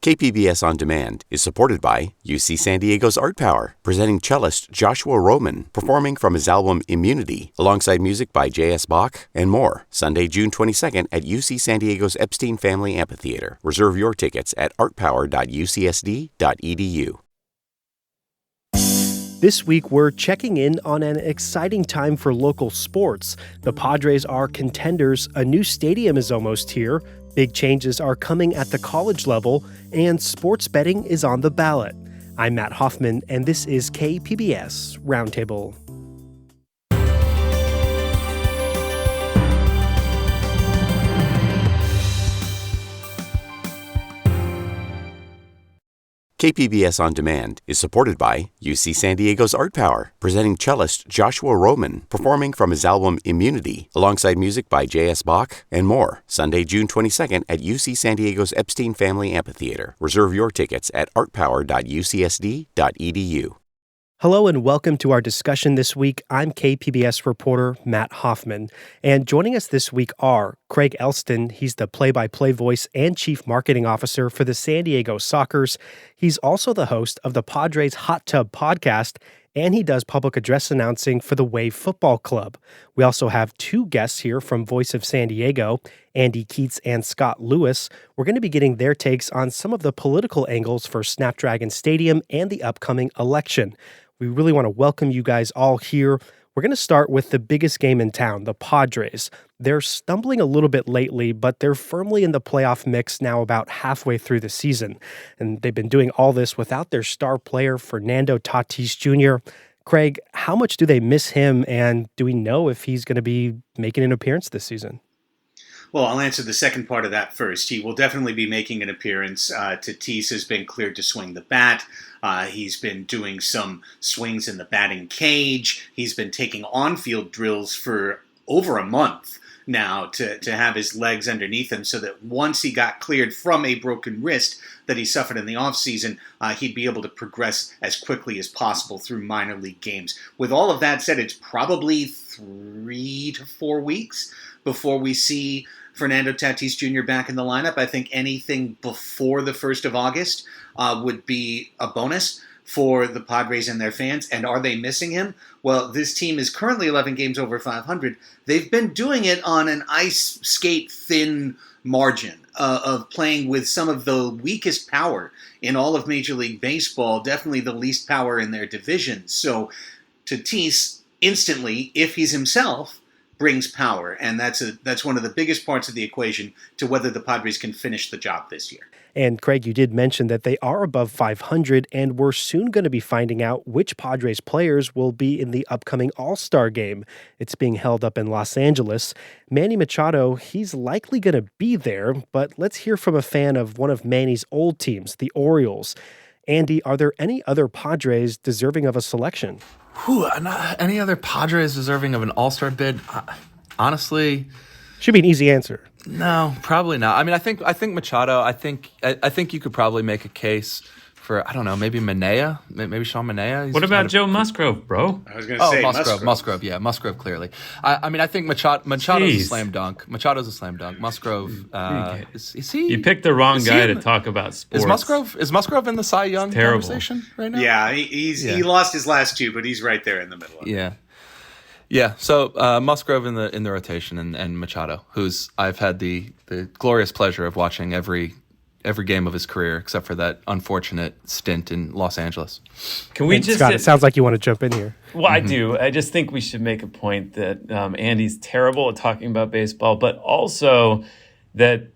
KPBS On Demand is supported by UC San Diego's Art Power, presenting cellist Joshua Roman, performing from his album Immunity, alongside music by J.S. Bach and more. Sunday, June 22nd at UC San Diego's Epstein Family Amphitheater. Reserve your tickets at artpower.ucsd.edu. This week, we're checking in on an exciting time for local sports. The Padres are contenders, a new stadium is almost here, big changes are coming at the college level, and sports betting is on the ballot. I'm Matt Hoffman, and this is KPBS Roundtable. KPBS On Demand is supported by UC San Diego's Art Power, presenting cellist Joshua Roman, performing from his album Immunity, alongside music by J.S. Bach and more. Sunday, June 22nd at UC San Diego's Epstein Family Amphitheater. Reserve your tickets at artpower.ucsd.edu. Hello and welcome to our discussion this week. I'm KPBS reporter Matt Hoffman, and joining us this week are Craig Elston. He's the play-by-play voice and chief marketing officer for the San Diego Sockers. He's also the host of the Padres Hot Tub podcast, and he does public address announcing for the Wave Football Club. We also have two guests here from Voice of San Diego, Andy Keats and Scott Lewis. We're going to be getting their takes on some of the political angles for Snapdragon Stadium and the upcoming election. We really want to welcome you guys all here. We're going to start with the biggest game in town, the Padres. They're stumbling a little bit lately, but they're firmly in the playoff mix now about halfway through the season. And they've been doing all this without their star player, Fernando Tatis Jr. Craig, how much do they miss him, and do we know if he's going to be making an appearance this season? Well, I'll answer the second part of that first. He will definitely be making an appearance. Tatis has been cleared to swing the bat. He's been doing some swings in the batting cage. He's been taking on-field drills for over a month now to have his legs underneath him, so that once he got cleared from a broken wrist that he suffered in the offseason, he'd be able to progress as quickly as possible through minor league games. With all of that said, it's probably 3 to 4 weeks before we see Fernando Tatis Jr. back in the lineup. I think anything before the 1st of August would be a bonus for the Padres and their fans. And are they missing him? Well, this team is currently 11 games over 500. They've been doing it on an ice skate thin margin of playing with some of the weakest power in all of Major League Baseball, definitely the least power in their division. So Tatis instantly, if he's himself, brings power, and that's one of the biggest parts of the equation to whether the Padres can finish the job this year. And Craig, you did mention that they are above 500, and we're soon going to be finding out which Padres players will be in the upcoming All-Star game. It's being held up in Los Angeles. Manny Machado, he's likely going to be there, but let's hear from a fan of one of Manny's old teams, the Orioles. Andy, are there any other Padres deserving of a selection? Any other Padres deserving of an all-star bid? Honestly, should be an easy answer. No, probably not. I mean, I think Machado. I think you could probably make a case for, I don't know, maybe Manaea, maybe Sean Manaea. What about Joe Musgrove, bro? I was going to say Musgrove. Yeah, Musgrove clearly. I mean, I think Machado's a slam dunk. Musgrove, is he? You picked the wrong guy to talk about sports. Is Musgrove in the Cy Young conversation right now? Yeah, he lost his last two, but he's right there in the middle of it. Yeah. So Musgrove in the rotation, and Machado, who's I've had the glorious pleasure of watching every game of his career, except for that unfortunate stint in Los Angeles. Can we Scott, it sounds like you want to jump in here. Well, I do. I just think we should make a point that Andy's terrible at talking about baseball, but also that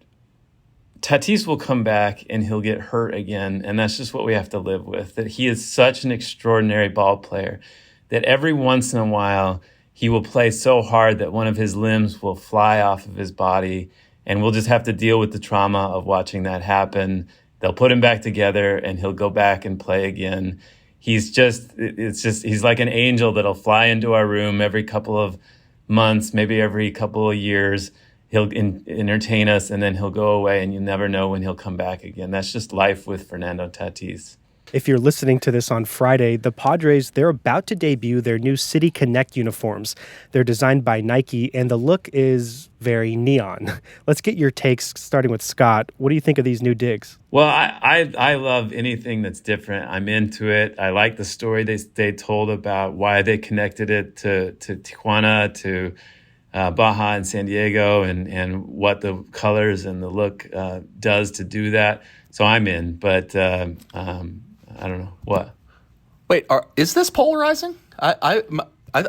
Tatis will come back and he'll get hurt again, and that's just what we have to live with, that he is such an extraordinary ball player that every once in a while he will play so hard that one of his limbs will fly off of his body, and we'll just have to deal with the trauma of watching that happen. They'll put him back together, and he'll go back and play again. He's like an angel that'll fly into our room every couple of months, maybe every couple of years. He'll entertain us, and then he'll go away, and you never know when he'll come back again. That's just life with Fernando Tatis. If you're listening to this on Friday, the Padres, they're about to debut their new City Connect uniforms. They're designed by Nike, and the look is very neon. Let's get your takes, starting with Scott. What do you think of these new digs? Well, I love anything that's different. I'm into it. I like the story they told about why they connected it to Tijuana, to Baja and San Diego, and what the colors and the look does to do that. So I'm in, but I don't know what. Wait, is this polarizing? I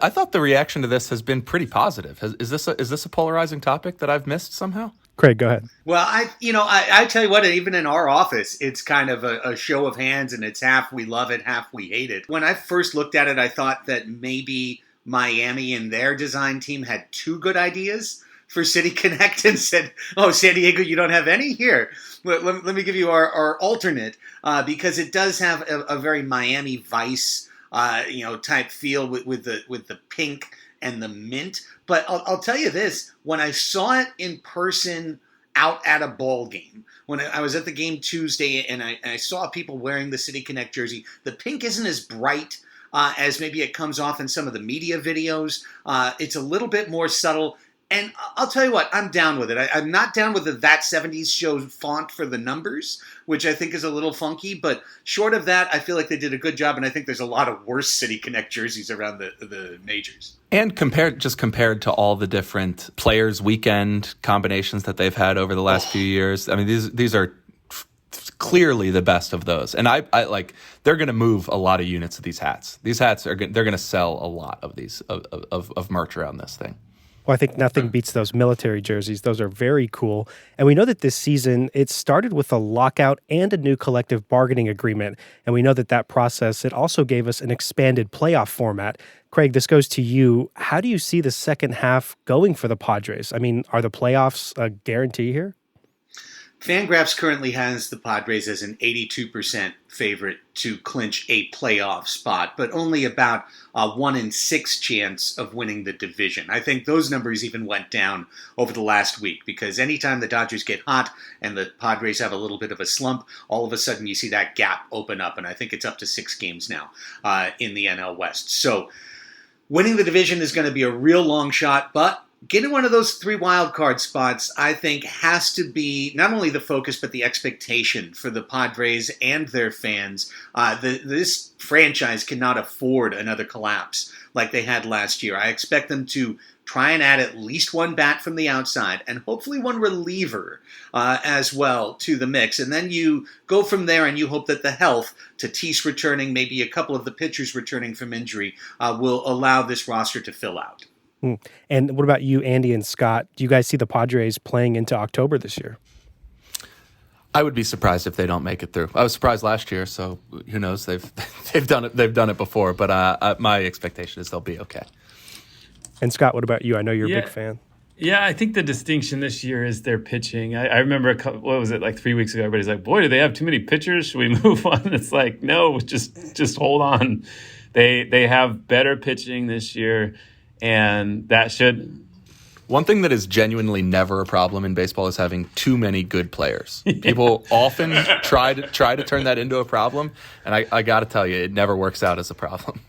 thought the reaction to this has been pretty positive. Is this a polarizing topic that I've missed somehow? Craig, go ahead. Well, I tell you what, even in our office, it's kind of a show of hands, and it's half we love it, half we hate it. When I first looked at it, I thought that maybe Miami and their design team had two good ideas for City Connect and said, "Oh, San Diego, you don't have any? Here, let me give you our alternate," because it does have a very Miami Vice, type feel with the pink and the mint. But I'll tell you this: when I saw it in person out at a ball game, when I was at the game Tuesday, and I saw people wearing the City Connect jersey, the pink isn't as bright as maybe it comes off in some of the media videos. It's a little bit more subtle. And I'll tell you what, I'm down with it. I'm not down with the That 70s Show font for the numbers, which I think is a little funky. But short of that, I feel like they did a good job. And I think there's a lot of worse City Connect jerseys around the majors. And compared to all the different players' weekend combinations that they've had over the last few years, I mean, these are clearly the best of those. And I like, they're going to move a lot of units of these hats. These hats they're going to sell a lot of these of merch around this thing. Well, I think nothing beats those military jerseys. Those are very cool. And we know that this season, it started with a lockout and a new collective bargaining agreement. And we know that process, it also gave us an expanded playoff format. Craig, this goes to you. How do you see the second half going for the Padres? I mean, are the playoffs a guarantee here? Fangraphs currently has the Padres as an 82% favorite to clinch a playoff spot, but only about a 1 in 6 chance of winning the division. I think those numbers even went down over the last week because anytime the Dodgers get hot and the Padres have a little bit of a slump, all of a sudden you see that gap open up, and I think it's up to 6 games now in the NL West. So winning the division is going to be a real long shot, but getting one of those 3 wild card spots, I think, has to be not only the focus but the expectation for the Padres and their fans. This franchise cannot afford another collapse like they had last year. I expect them to try and add at least one bat from the outside and hopefully one reliever as well to the mix. And then you go from there and you hope that the health, Tatis returning, maybe a couple of the pitchers returning from injury, will allow this roster to fill out. And what about you, Andy and Scott? Do you guys see the Padres playing into October this year? I would be surprised if they don't make it through. I was surprised last year, so who knows? They've done it. They've done it before, but my expectation is they'll be okay. And Scott, what about you? I know you're a big fan. Yeah, I think the distinction this year is their pitching. I remember like 3 weeks ago, everybody's like, boy, do they have too many pitchers? Should we move on? It's like, no, just hold on. They have better pitching this year. And that should... One thing that is genuinely never a problem in baseball is having too many good players. People often try to turn that into a problem, and I got to tell you, it never works out as a problem.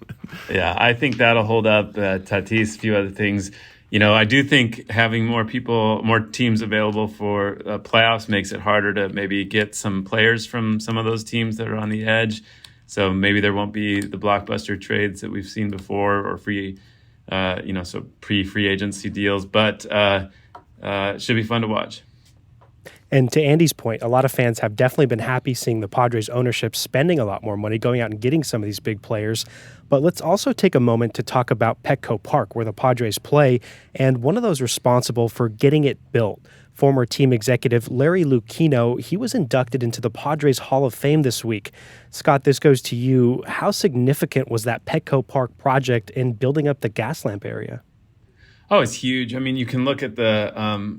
Yeah, I think that'll hold up. Tatis, a few other things. I do think having more teams available for playoffs makes it harder to maybe get some players from some of those teams that are on the edge. So maybe there won't be the blockbuster trades that we've seen before or so pre-free agency deals, but it should be fun to watch. And to Andy's point, a lot of fans have definitely been happy seeing the Padres ownership spending a lot more money, going out and getting some of these big players. But let's also take a moment to talk about Petco Park, where the Padres play, and one of those responsible for getting it built. Former team executive Larry Lucchino, he was inducted into the Padres Hall of Fame this week. Scott, this goes to you. How significant was that Petco Park project in building up the gas lamp area? Oh, it's huge. I mean, you can look at the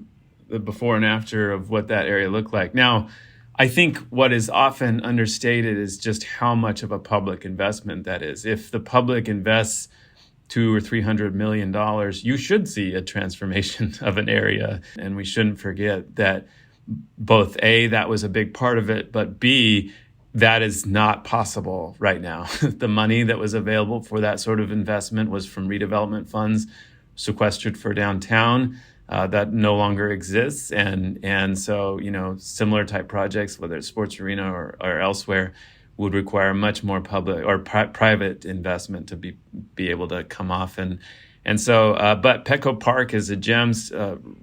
before and after of what that area looked like. Now, I think what is often understated is just how much of a public investment that is. If the public invests $200 or $300 million, you should see a transformation of an area. And we shouldn't forget that both A, that was a big part of it, but B, that is not possible right now. The money that was available for that sort of investment was from redevelopment funds sequestered for downtown. That no longer exists. And so, similar type projects, whether it's sports arena or elsewhere, would require much more public or private investment to be able to come off. And so, but Petco Park is a gem,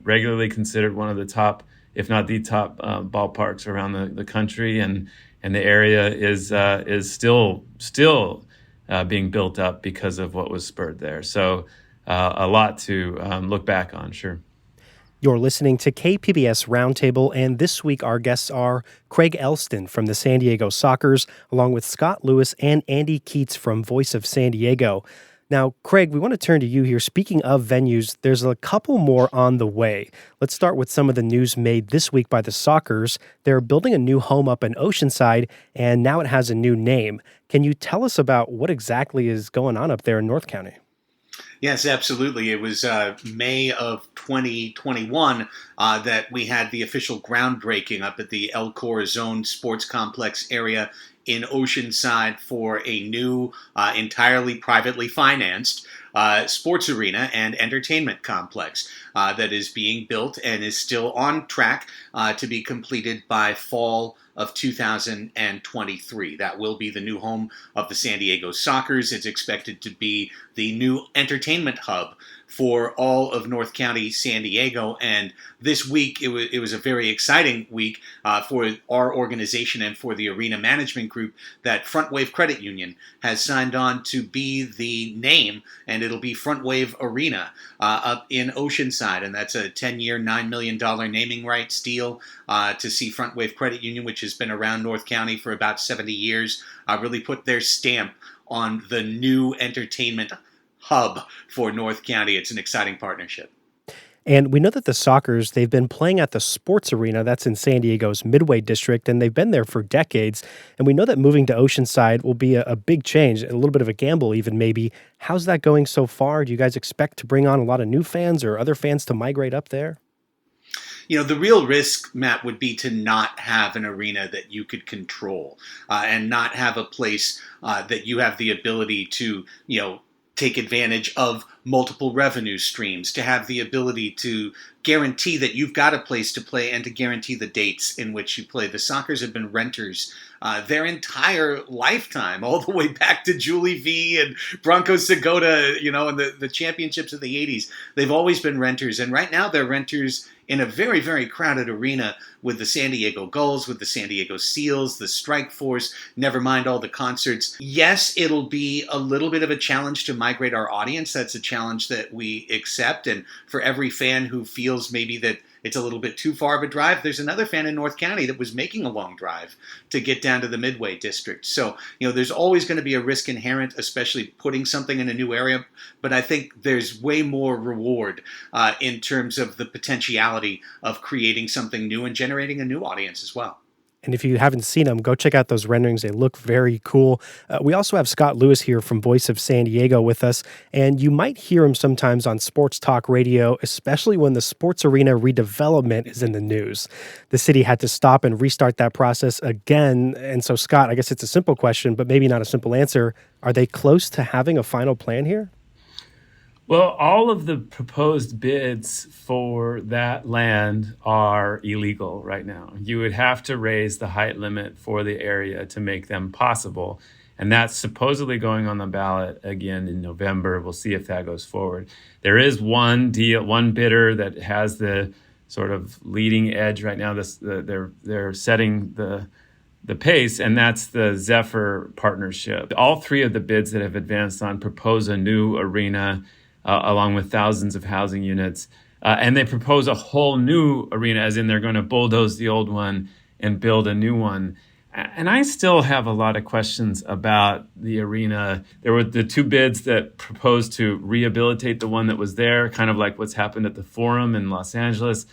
regularly considered one of the top, if not the top, ballparks around the country. And the area is still being built up because of what was spurred there. So a lot to look back on, sure. You're listening to KPBS Roundtable, and this week our guests are Craig Elston from the San Diego Sockers, along with Scott Lewis and Andy Keats from Voice of San Diego. Now, Craig, we want to turn to you here. Speaking of venues, there's a couple more on the way. Let's start with some of the news made this week by the Sockers. They're building a new home up in Oceanside, and now it has a new name. Can you tell us about what exactly is going on up there in North County? Yes, absolutely. It was May of 2021 that we had the official groundbreaking up at the El Corazon Sports Complex area in Oceanside for a new, entirely privately financed sports arena and entertainment complex that is being built and is still on track to be completed by fall of 2023. That will be the new home of the San Diego Sockers. It's expected to be the new entertainment hub for all of North County, San Diego. And this week, it was a very exciting week for our organization and for the Arena Management Group that Front Wave Credit Union has signed on to be the name, and it'll be Front Wave Arena up in Oceanside. And that's a 10-year, $9 million naming rights deal to see Front Wave Credit Union, which has been around North County for about 70 years, really put their stamp on the new entertainment hub for North County. It's an exciting partnership. And we know that the Sockers, they've been playing at the sports arena that's in San Diego's Midway District, and they've been there for decades. And we know that moving to Oceanside will be a big change, a little bit of a gamble even maybe. How's that going so far? Do you guys expect to bring on a lot of new fans or other fans to migrate up there? The real risk, Matt, would be to not have an arena that you could control and not have a place that you have the ability to, take advantage of multiple revenue streams, to have the ability to guarantee that you've got a place to play and to guarantee the dates in which you play. The Sockers have been renters their entire lifetime, all the way back to Julie V and Bronco Segota, and the championships of the 80s. They've always been renters, and right now they're renters in a very, very crowded arena with the San Diego Gulls, with the San Diego Seals, the Strike Force, never mind all the concerts. Yes, it'll be a little bit of a challenge to migrate our audience. That's a challenge that we accept, and for every fan who feels maybe that it's a little bit too far of a drive, there's another fan in North County that was making a long drive to get down to the Midway District. So, there's always going to be a risk inherent, especially putting something in a new area. But I think there's way more reward in terms of the potentiality of creating something new and generating a new audience as well. And if you haven't seen them, go check out those renderings. They look very cool. We also have Scott Lewis here from Voice of San Diego with us, and you might hear him sometimes on sports talk radio, especially when the sports arena redevelopment is in the news. The city had to stop and restart that process again. And so, Scott, I guess it's a simple question, but maybe not a simple answer. Are they close to having a final plan here? Well, all of the proposed bids for that land are illegal right now. You would have to raise the height limit for the area to make them possible. And that's supposedly going on the ballot again in November. We'll see if that goes forward. There is one bidder that has the sort of leading edge right now. They're setting the pace, and that's the Zephyr partnership. All three of the bids that have advanced on propose a new arena along with thousands of housing units. And they propose a whole new arena, as in they're going to bulldoze the old one and build a new one. And I still have a lot of questions about the arena. There were the two bids that proposed to rehabilitate the one that was there, kind of like what's happened at the Forum in Los Angeles.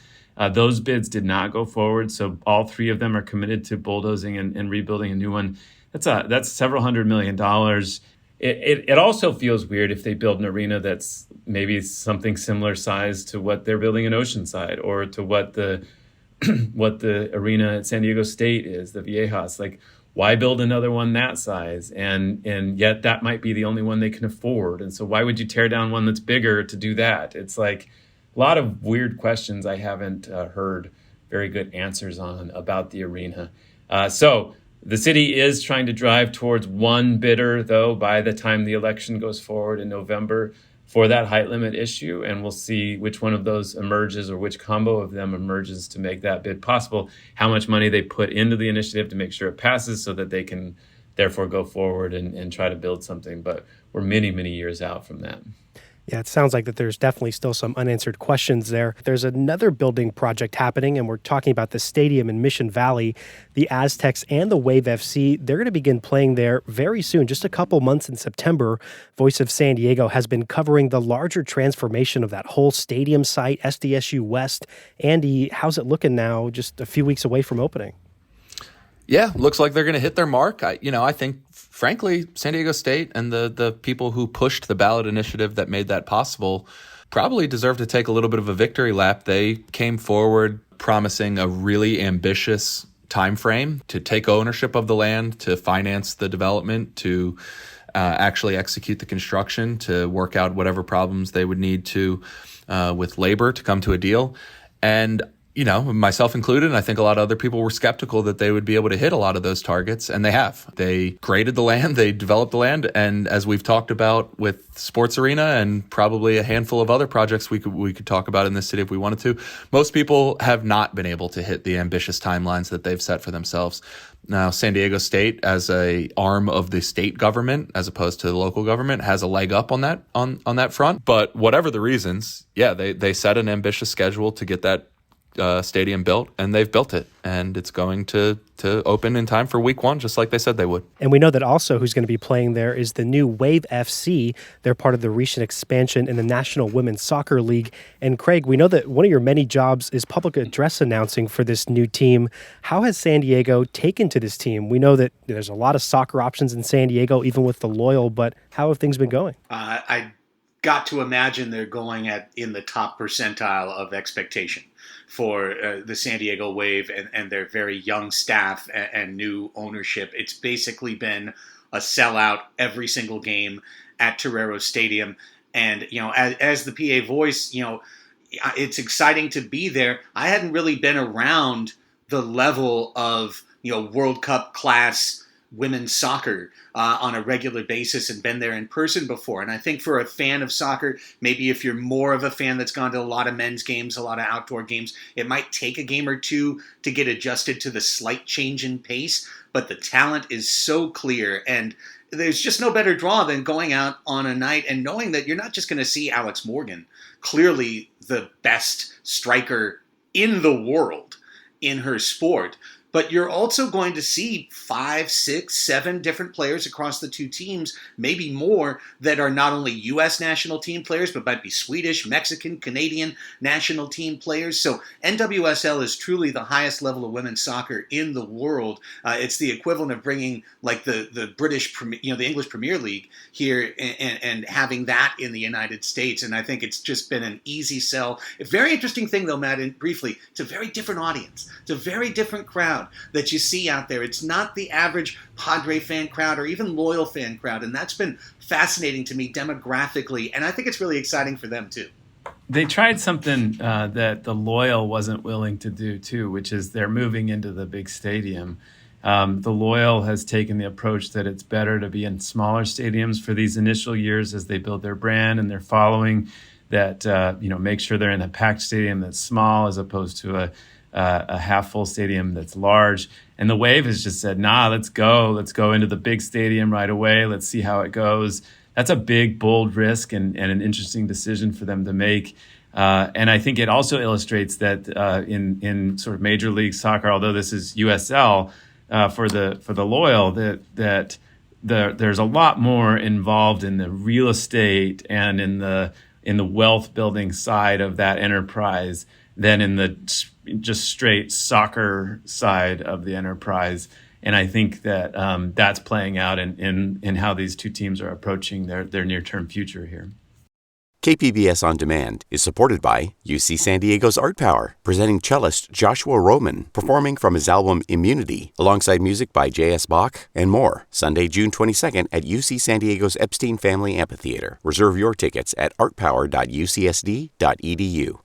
Those bids did not go forward, so all three of them are committed to bulldozing and rebuilding a new one. That's several $100 million. It also feels weird if they build an arena that's maybe something similar size to what they're building in Oceanside or to what the arena at San Diego State is, the Viejas. Like, why build another one that size? And yet that might be the only one they can afford. And so why would you tear down one that's bigger to do that? It's like a lot of weird questions I haven't heard very good answers on about the arena. So the city is trying to drive towards one bidder, though, by the time the election goes forward in November for that height limit issue, and we'll see which one of those emerges or which combo of them emerges to make that bid possible, how much money they put into the initiative to make sure it passes so that they can therefore go forward and try to build something. But we're many, many years out from that. Yeah, it sounds like that there's definitely still some unanswered questions there. There's another building project happening, and we're talking about the stadium in Mission Valley. The Aztecs and the Wave FC, they're going to begin playing there very soon, just a couple months in September. Voice of San Diego has been covering the larger transformation of that whole stadium site, SDSU West. Andy, how's it looking now, just a few weeks away from opening? Yeah, looks like they're going to hit their mark. I think, frankly, San Diego State and the people who pushed the ballot initiative that made that possible probably deserve to take a little bit of a victory lap. They came forward promising a really ambitious time frame to take ownership of the land, to finance the development, to actually execute the construction, to work out whatever problems they would need to with labor to come to a deal. And myself included, and I think a lot of other people were skeptical that they would be able to hit a lot of those targets, and they have. They graded the land, they developed the land, and as we've talked about with Sports Arena and probably a handful of other projects we could talk about in this city if we wanted to, most people have not been able to hit the ambitious timelines that they've set for themselves. Now, San Diego State, as a arm of the state government as opposed to the local government, has a leg up on that front. But whatever the reasons, they set an ambitious schedule to get that stadium built, and they've built it, and it's going to open in time for week 1, just like they said they would. And we know that also who's going to be playing there is the new Wave FC. They're part of the recent expansion in the National Women's Soccer League. And Craig, we know that one of your many jobs is public address announcing for this new team. How has San Diego taken to this team? We know that there's a lot of soccer options in San Diego, even with the Loyal, but how have things been going? I got to imagine they're going in the top percentile of expectation for the San Diego Wave and their very young staff and new ownership. It's basically been a sellout every single game at Torero Stadium. And, as the PA voice, it's exciting to be there. I hadn't really been around the level of, World Cup class women's soccer on a regular basis and been there in person before. And I think for a fan of soccer, maybe if you're more of a fan that's gone to a lot of men's games, a lot of outdoor games, it might take a game or two to get adjusted to the slight change in pace. But the talent is so clear, and there's just no better draw than going out on a night and knowing that you're not just going to see Alex Morgan, clearly the best striker in the world in her sport, but you're also going to see 5, 6, 7 different players across the two teams, maybe more, that are not only U.S. national team players, but might be Swedish, Mexican, Canadian national team players. So NWSL is truly the highest level of women's soccer in the world. It's the equivalent of bringing like the British, the English Premier League here and having that in the United States. And I think it's just been an easy sell. A very interesting thing, though, Matt, and briefly, it's a very different audience. It's a very different crowd that you see out there. It's not the average Padre fan crowd or even Loyal fan crowd, and that's been fascinating to me demographically, and I think it's really exciting for them too. They tried something that the Loyal wasn't willing to do too, which is they're moving into the big stadium. The Loyal has taken the approach that it's better to be in smaller stadiums for these initial years as they build their brand and their following, that make sure they're in a packed stadium that's small as opposed to a half-full stadium that's large. And the Wave has just said, let's go into the big stadium right away. Let's see how it goes. That's a big, bold risk and an interesting decision for them to make. And I think it also illustrates that in sort of Major League Soccer, although this is USL for the Loyal, that there's a lot more involved in the real estate and in the wealth building side of that enterprise than in the just straight soccer side of the enterprise. And I think that that's playing out in how these two teams are approaching their near-term future here. KPBS On Demand is supported by UC San Diego's Art Power, presenting cellist Joshua Roman, performing from his album Immunity, alongside music by J.S. Bach and more, Sunday, June 22nd at UC San Diego's Epstein Family Amphitheater. Reserve your tickets at artpower.ucsd.edu.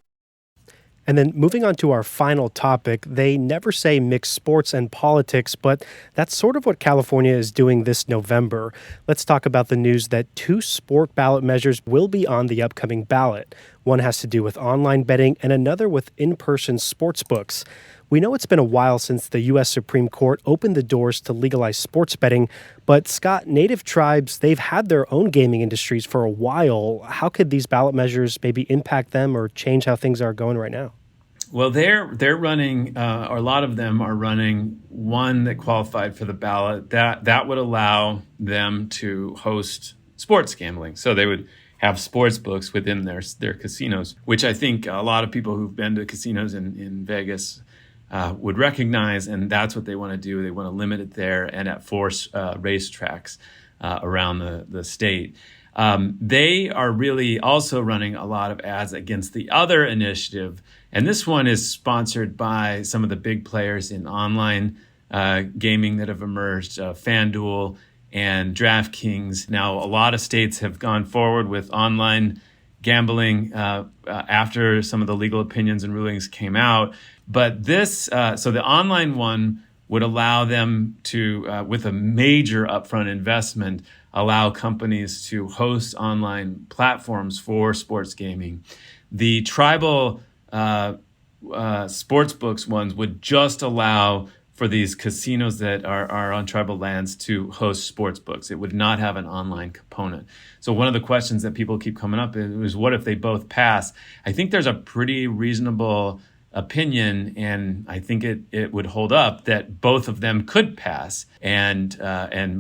And then moving on to our final topic, they never say mix sports and politics, but that's sort of what California is doing this November. Let's talk about the news that 2 sport ballot measures will be on the upcoming ballot. One has to do with online betting and another with in-person sports books. We know it's been a while since the U.S. Supreme Court opened the doors to legalize sports betting, but Scott, Native tribes, they've had their own gaming industries for a while. How could these ballot measures maybe impact them or change how things are going right now? Well, they're running, or a lot of them are running one that qualified for the ballot that would allow them to host sports gambling. So they would have sports books within their casinos, which I think a lot of people who've been to casinos in Vegas would recognize, and that's what they want to do. They want to limit it there and at 4 racetracks around the state. They are really also running a lot of ads against the other initiative, and this one is sponsored by some of the big players in online gaming that have emerged, FanDuel and DraftKings. Now, a lot of states have gone forward with online gambling after some of the legal opinions and rulings came out. But this, so the online one would allow them to, with a major upfront investment, allow companies to host online platforms for sports gaming. The tribal sports books ones would just allow for these casinos that are on tribal lands to host sports books. It would not have an online component. So one of the questions that people keep coming up is, what if they both pass? I think there's a pretty reasonable opinion, and I think it would hold up, that both of them could pass, and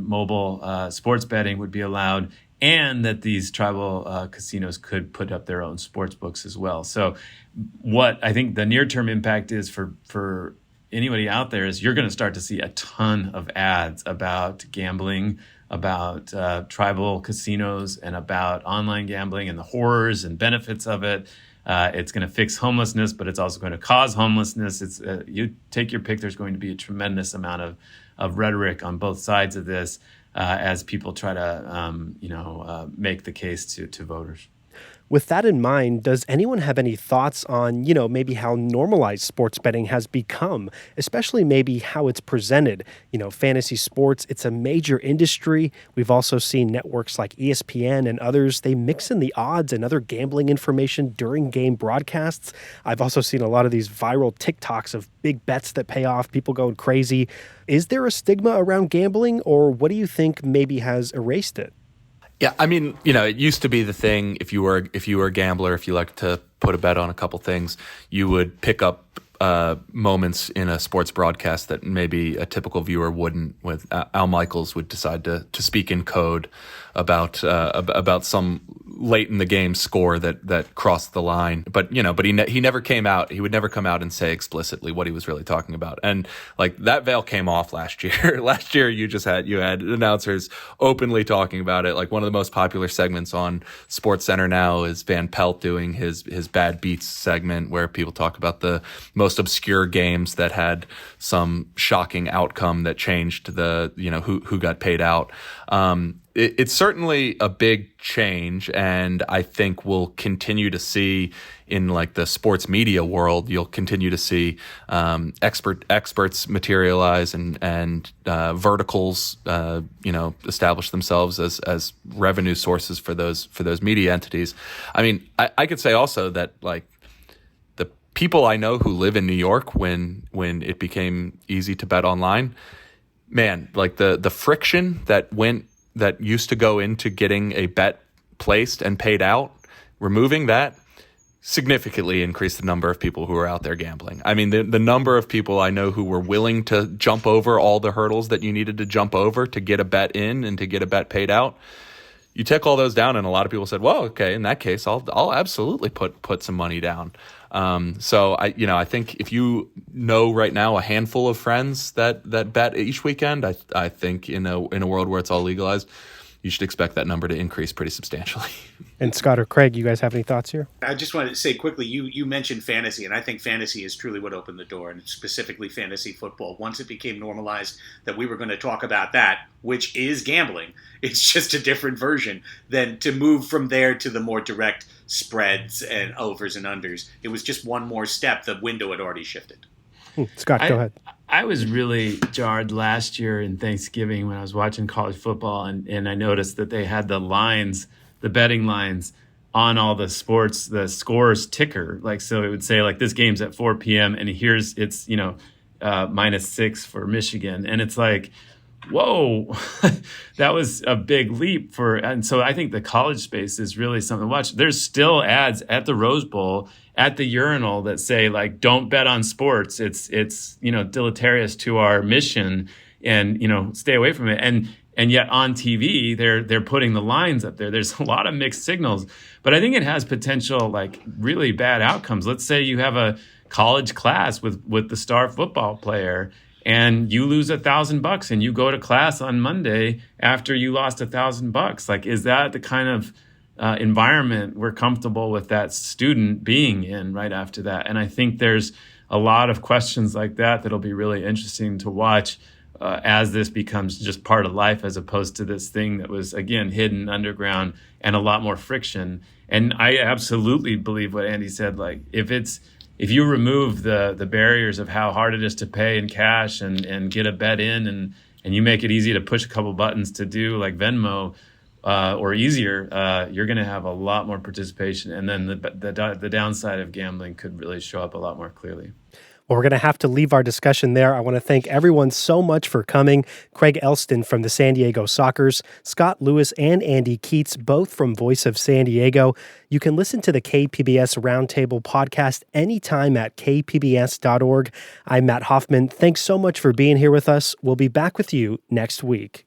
mobile sports betting would be allowed, and that these tribal casinos could put up their own sports books as well. So what I think the near-term impact is for anybody out there is you're going to start to see a ton of ads about gambling, about tribal casinos, and about online gambling and the horrors and benefits of it. It's going to fix homelessness, but it's also going to cause homelessness. It's you take your pick. There's going to be a tremendous amount of rhetoric on both sides of this as people try to make the case to voters. With that in mind, does anyone have any thoughts on, maybe how normalized sports betting has become, especially maybe how it's presented? Fantasy sports, it's a major industry. We've also seen networks like ESPN and others, they mix in the odds and other gambling information during game broadcasts. I've also seen a lot of these viral TikToks of big bets that pay off, people going crazy. Is there a stigma around gambling, or what do you think maybe has erased it? Yeah, I mean, it used to be the thing, if you were a gambler, if you like to put a bet on a couple things, you would pick up moments in a sports broadcast that maybe a typical viewer wouldn't. With Al Michaels would decide to speak in code about some late in the game score that crossed the line, but he never came out. He would never come out and say explicitly what he was really talking about. And like that veil came off last year. Last year you had announcers openly talking about it. Like one of the most popular segments on SportsCenter now is Van Pelt doing his Bad Beats segment, where people talk about the most obscure games that had some shocking outcome that changed the who got paid out. It's certainly a big change, and I think we'll continue to see in like the sports media world, you'll continue to see experts materialize and verticals establish themselves as revenue sources for those media entities. I mean, I could say also that like the people I know who live in New York when it became easy to bet online, man, like the friction that used to go into getting a bet placed and paid out, removing that significantly increased the number of people who are out there gambling. I mean, the number of people I know who were willing to jump over all the hurdles that you needed to jump over to get a bet in and to get a bet paid out. You take all those down, and a lot of people said, well, okay, in that case, I'll absolutely put some money down. So I think if you know right now a handful of friends that bet each weekend, I think in a world where it's all legalized, you should expect that number to increase pretty substantially. And Scott or Craig, you guys have any thoughts here? I just wanted to say quickly, you mentioned fantasy, and I think fantasy is truly what opened the door, and specifically fantasy football. Once it became normalized that we were going to talk about that, which is gambling, it's just a different version, than to move from there to the more direct spreads and overs and unders. It was just one more step. The window had already shifted. Scott, go ahead. I was really jarred last year in Thanksgiving when I was watching college football, and I noticed that they had the lines, the betting lines on all the sports, the scores ticker. Like, so it would say like this game's at 4 p.m. and here's it's, -6 for Michigan. And it's like, whoa, that was a big leap and so I think the college space is really something to watch. There's still ads at the Rose Bowl, at the urinal that say like, don't bet on sports. It's deleterious to our mission and, stay away from it. And yet on TV, they're putting the lines up there. There's a lot of mixed signals, but I think it has potential, like really bad outcomes. Let's say you have a college class with the star football player, and you lose $1,000 and you go to class on Monday after you lost $1,000. Like, is that the kind of environment we're comfortable with that student being in right after that? And I think there's a lot of questions like that that'll be really interesting to watch as this becomes just part of life, as opposed to this thing that was, again, hidden underground and a lot more friction. And I absolutely believe what Andy said. Like, if you remove the barriers of how hard it is to pay in cash and get a bet in, and you make it easy to push a couple buttons to do like Venmo or easier, you're going to have a lot more participation. And then the downside of gambling could really show up a lot more clearly. Well, we're going to have to leave our discussion there. I want to thank everyone so much for coming. Craig Elston from the San Diego Sockers, Scott Lewis and Andy Keats, both from Voice of San Diego. You can listen to the KPBS Roundtable podcast anytime at kpbs.org. I'm Matt Hoffman. Thanks so much for being here with us. We'll be back with you next week.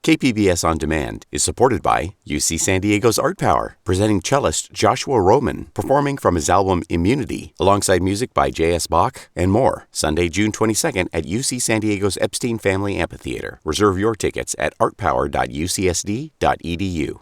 KPBS On Demand is supported by UC San Diego's Art Power, presenting cellist Joshua Roman, performing from his album Immunity, alongside music by J.S. Bach and more, Sunday, June 22nd at UC San Diego's Epstein Family Amphitheater. Reserve your tickets at artpower.ucsd.edu.